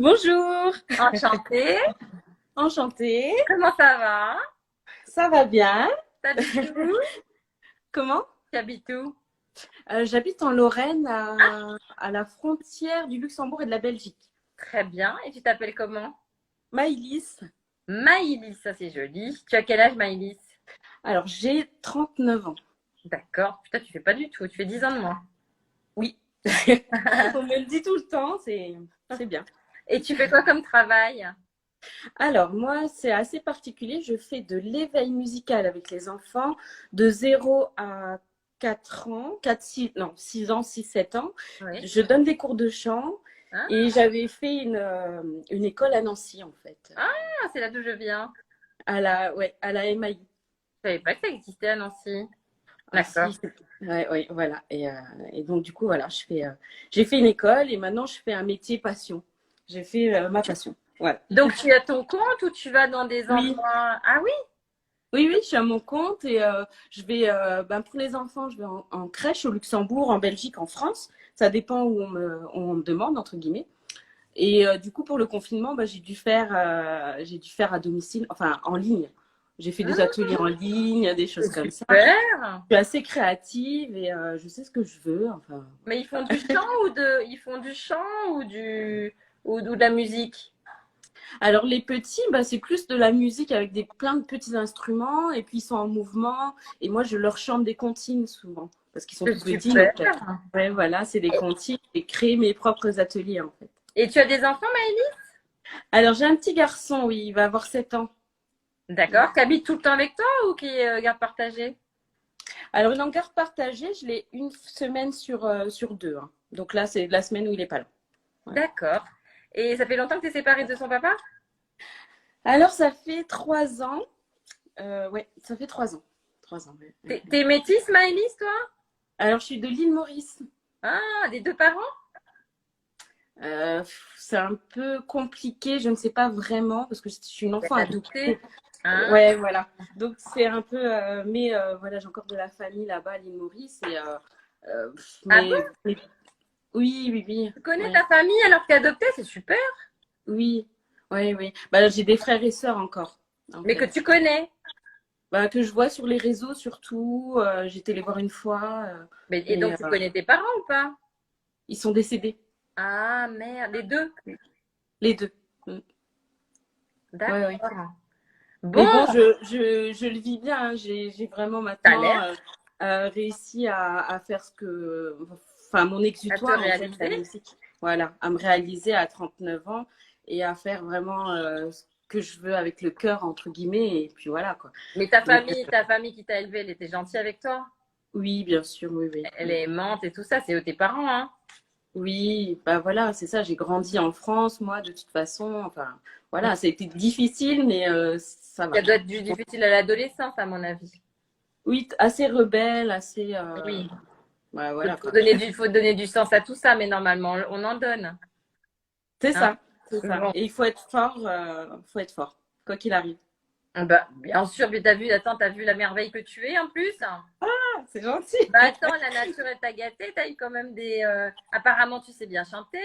Bonjour, Enchantée. enchantée. Comment ça va? Ça va bien? T'habites où? Comment? Tu habites où? J'habite en Lorraine, à la frontière du Luxembourg et de la Belgique. Très bien. Et tu t'appelles comment? Maïlis. Maïlis, ça c'est joli. Tu as quel âge, Maïlis? Alors, j'ai 39 ans. D'accord. Putain, tu fais pas du tout. Tu fais 10 ans de moins. Oui. On me le dit tout le temps, c'est bien. Et tu fais quoi comme travail? Alors, moi, c'est assez particulier. Je fais de l'éveil musical avec les enfants de 0 à 4 ans, 4 6 non, 6 ans, 6 7 ans. Oui. Je donne des cours de chant Hein? et j'avais fait une école à Nancy, en fait, Ah, c'est là d'où je viens. ouais, à la MAI. Je savais pas que ça existait à Nancy. Ah, D'accord. si, ouais, ouais, voilà. Et donc, du coup, voilà, j'ai fait une école et maintenant, je fais un métier passion. J'ai fait ma passion. Voilà. Donc tu as ton compte ou tu vas dans des Oui, endroits? Ah oui? oui, oui, je suis à mon compte et je vais, pour les enfants, je vais en crèche au Luxembourg, en Belgique, en France. Ça dépend où on me demande, entre guillemets. Et du coup, pour le confinement, j'ai dû faire à domicile, enfin en ligne. J'ai fait des Mmh, ateliers en ligne, des choses c'est comme ça. super. Je suis assez créative et je sais ce que je veux. Enfin, Mais ils font du chant ils font du chant ou de la musique? alors les petits, c'est plus de la musique avec plein de petits instruments et puis ils sont en mouvement et moi je leur chante des comptines souvent parce qu'ils sont C'est tout petits. super. Donc ouais, voilà, c'est des comptines. J'ai créé mes propres ateliers en fait. Et tu as des enfants, Maëlie? Alors j'ai un petit garçon, oui, il va avoir 7 ans. D'accord. Qui habite tout le temps avec toi ou qui est garde partagée? Alors une en garde partagée, je l'ai une semaine sur deux, hein. Donc là c'est la semaine où il est pas là. Voilà. D'accord. Et ça fait longtemps que tu es séparée de son papa? Alors ça fait 3 ans. Ouais, ça fait 3 ans. 3 ans. Ouais, ouais, ouais. T'es métisse, Maëlys, toi? Alors je suis de l'île Maurice. Ah, des deux parents? C'est un peu compliqué, je ne sais pas vraiment, parce que je suis une enfant Adoptée. adoptée. Hein? Ouais, voilà. Donc c'est un peu, mais voilà, j'ai encore de la famille là-bas à l'île Maurice et Ah bon? mais oui, oui, oui, Tu connais ouais, ta famille alors que t'es adoptée? C'est super. oui, oui, oui. J'ai des frères et sœurs encore, en Mais que fait. tu connais. Que je vois sur les réseaux surtout. J'ai été les voir une fois, Et mais donc, tu connais tes parents ou pas? ils sont décédés, Ah, merde, les deux. les deux. Mm. Ouais, ouais. D'accord. Mais Bon, bon, je le vis bien, hein. J'ai vraiment t'as maintenant l'air réussi à faire enfin, mon à te exutoire, en fait, la réaliser. musique. Voilà, à me réaliser à 39 ans et à faire vraiment ce que je veux avec le cœur, entre guillemets. Et puis voilà, quoi. Mais Donc, ta famille qui t'a élevé, elle était gentille avec toi? oui, bien sûr, oui, oui. Elle Mm. est aimante et tout ça, c'est eux tes parents, hein? Oui, voilà, c'est ça. J'ai grandi en France, moi, de toute façon. Enfin, voilà, c'était difficile, mais ça Ça va. doit être difficile à l'adolescence, à mon avis. Oui, assez rebelle, assez. Oui. Ouais, Faut, voilà, faut quoi. donner faut donner du sens à tout ça, mais normalement, on en donne. C'est Hein? ça, c'est ça. Bon. Et il faut être fort, quoi qu'il arrive. Bah, bien sûr, mais attends, t'as vu la merveille que tu es en plus? Ah, c'est gentil. Bah, attends, la nature, elle t'a gâté. T'as eu quand même apparemment, tu sais bien chanter.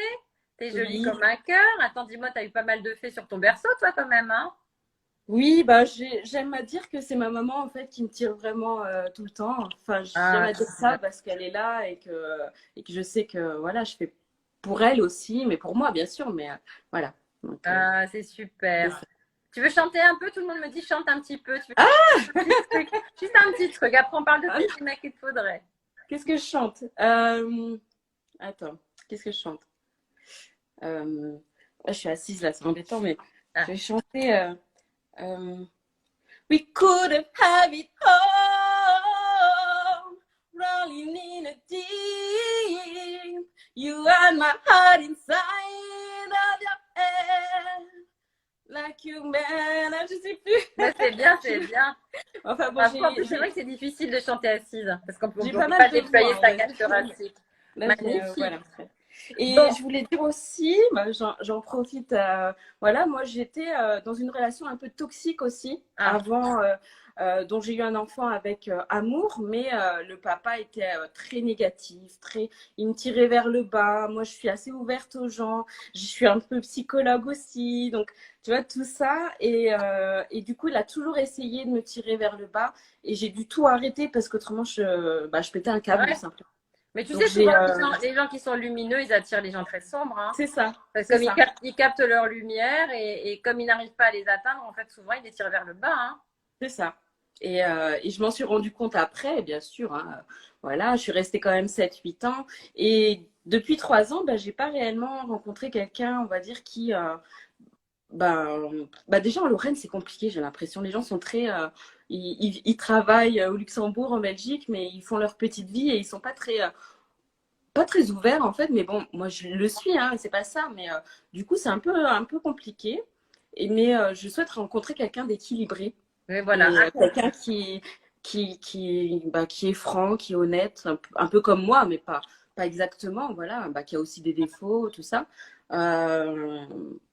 T'es jolie Oui, comme un cœur. Attends, dis-moi, t'as eu pas mal de fées sur ton berceau, toi, quand même, hein? oui, j'aime à dire que c'est ma maman en fait qui me tire vraiment tout le temps. Enfin, j'aime Ah, à dire ça parce qu'elle est là et que je sais que voilà, je fais pour elle aussi, mais pour moi bien sûr, mais voilà. Donc, c'est c'est super. ça. Tu veux chanter un peu? Tout le monde me dit chante un petit peu. Tu veux Ah, un petit truc? Juste un petit truc. Après, on parle de ah, tes mecs qu'il te faudrait. qu'est-ce que je chante? Attends, qu'est-ce que je chante? Je suis assise là, c'est embêtant, mais je Ah. vais chanter. Euh, We could have it all, rolling in a deep. You had my heart inside of your head, like you man. Ah, je sais plus. Mais c'est bien, c'est bien. Enfin bon, Parfois, en plus, c'est vrai que c'est difficile de chanter assise parce qu'on j'ai ne pas peut mal pas de voix, déployer hein, sa là. cage thoracique. Là, Magnifique. voilà. Et Bon, je voulais dire aussi, bah, j'en profite, voilà, moi j'étais dans une relation un peu toxique aussi ah, avant, dont j'ai eu un enfant avec amour, mais le papa était très négatif, il me tirait vers le bas. Moi je suis assez ouverte aux gens, je suis un peu psychologue aussi, donc tu vois tout ça. Et du coup il a toujours essayé de me tirer vers le bas et j'ai dû tout arrêter parce qu'autrement je pétais un câble ouais. simplement. Mais tu Donc sais, souvent, j'ai, les gens qui sont lumineux, ils attirent les gens très sombres, hein. c'est ça, Parce que c'est comme ça. ils captent leur lumière et comme ils n'arrivent pas à les atteindre, en fait, souvent, ils les tirent vers le bas, hein. C'est ça. Et je m'en suis rendu compte après, bien sûr, hein. Voilà, je suis restée quand même 7 8 ans. Et depuis 3 ans, bah, j'ai pas réellement rencontré quelqu'un, on va dire, qui. Déjà, en Lorraine, c'est compliqué, j'ai l'impression. Les gens sont très. Ils travaillent au Luxembourg, en Belgique, mais ils font leur petite vie et ils sont pas très ouverts, en fait. Mais bon, moi, je le suis, hein, c'est pas ça. Mais du coup, c'est un peu compliqué. Mais je souhaite rencontrer quelqu'un d'équilibré. Mais voilà. Et quelqu'un qui est franc, qui est honnête, un peu comme moi, mais pas exactement, voilà, qui a aussi des défauts, tout ça, euh,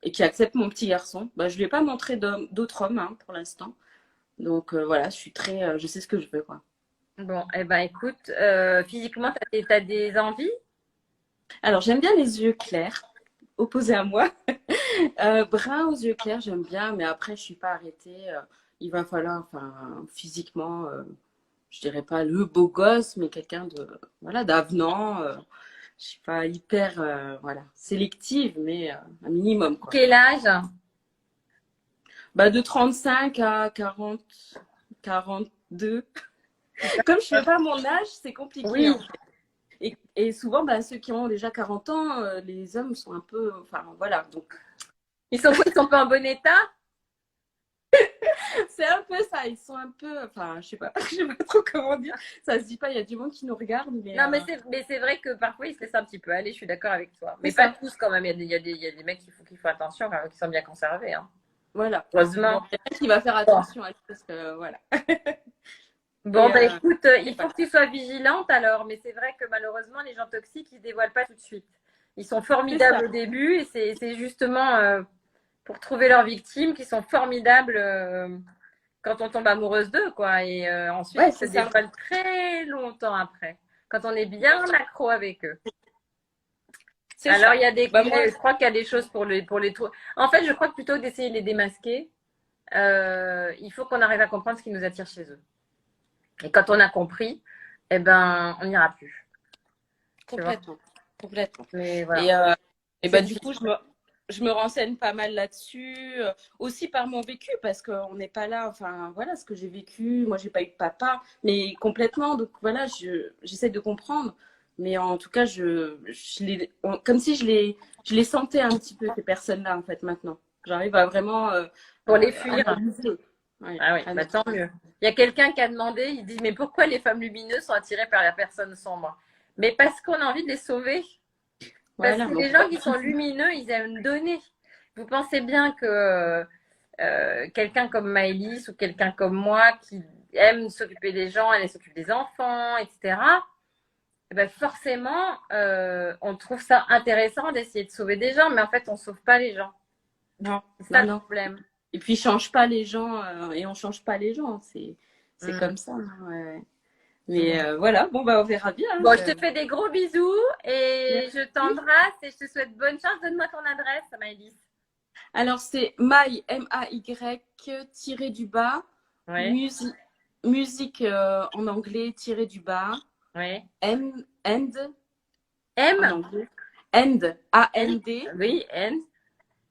et qui accepte mon petit garçon. Je ne lui ai pas montré d'autres hommes hein, pour l'instant. Donc voilà, je sais ce que je veux, quoi. Bon, eh ben, écoute, physiquement, t'as des envies? Alors, j'aime bien les yeux clairs, opposés à moi. Brun aux yeux clairs, j'aime bien, mais après, je suis pas arrêtée. Il va falloir, enfin, physiquement, je dirais pas le beau gosse, mais quelqu'un voilà, d'avenant. Je suis pas hyper, voilà, sélective, mais un minimum, quoi. Quel âge? De 35 à 42. Comme je fais pas mon âge, c'est compliqué, Oui. en fait. Et souvent, ceux qui ont déjà 40 ans, les hommes sont un peu, enfin, voilà. Donc, Ils sont pas en bon état? c'est un peu ça. Ils sont un peu, enfin, je sais pas, je sais pas trop comment dire. Ça se dit pas. Il y a du monde qui nous regarde, mais Non, mais c'est vrai que parfois, ils se laissent un petit peu aller, je suis d'accord avec toi. c'est Mais pas ça. tous quand même. Il y a des mecs qui font attention, quand même, qui sont bien conservés, hein. Voilà. Bon, Heureusement. quelqu'un qui va faire Bon, attention à ça, parce que voilà. bon Et, bah écoute, et il faut voilà. que tu sois vigilante alors, mais c'est vrai que malheureusement, les gens toxiques, ils se dévoilent pas tout de suite. Ils sont C'est formidables ça. au début et c'est justement pour trouver leurs victimes qui sont formidables quand on tombe amoureuse d'eux, quoi. Et ensuite, Ouais, ils se c'est ça. dévoilent très longtemps après, quand on est bien accro avec eux. C'est Alors, ça. Moi, je crois qu'il y a des choses pour les trous. En fait, je crois que plutôt que d'essayer de les démasquer, il faut qu'on arrive à comprendre ce qui nous attire chez eux. Et quand on a compris, eh ben, on n'ira plus. Tu vois? complètement. Complètement. Mais voilà. Et, euh, C'est du coup, difficile. je me renseigne pas mal là-dessus, aussi par mon vécu, parce qu'on n'est pas là, enfin, voilà, ce que j'ai vécu. Moi, j'ai pas eu de papa, mais complètement. Donc, voilà, j'essaie de comprendre. Mais en tout cas, comme si je les sentais un petit peu, ces personnes-là, en fait, maintenant. J'arrive à vraiment Pour les fuir. analyser. Ouais, Ah oui, bah, analyser. tant mieux. Il y a quelqu'un qui a demandé, il dit, mais pourquoi les femmes lumineuses sont attirées par la personne sombre? Mais parce qu'on a envie de les sauver. Parce Voilà, que donc, les gens qui sont lumineux, ils aiment donner. Vous pensez bien que quelqu'un comme Maëlys ou quelqu'un comme moi qui aime s'occuper des gens, elle s'occupe des enfants, etc. Eh ben forcément, on trouve ça intéressant d'essayer de sauver des gens, mais en fait, on ne sauve pas les gens. non, C'est ça non, le non. problème. Et puis, change pas les gens et on change pas les gens. C'est Mm. comme ça, hein, ouais, ouais. Mais Bon. voilà, bon, on verra bien, hein, Bon, je te fais des gros bisous et je Merci. t'embrasse et je te souhaite bonne chance. Donne-moi ton adresse, Maëlys. Alors, c'est May, M-A-Y, tiré du bas, Oui, musique, musique en anglais, tiré du bas, oui. end en M, anglais, end, N, A-N-D, oui, N.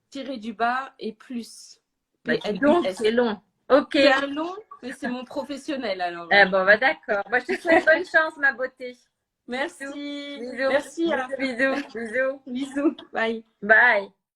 tiré du bas et plus, Bah, dis donc, P-L-U-S. c'est long. Ok. C'est un long, mais c'est mon professionnel alors. Bon, bah, d'accord. Moi, je te souhaite bonne chance, ma beauté. Bisous. Merci, Bisous. merci. Bisous, bisous, bisous. Bisous, bye. Bye.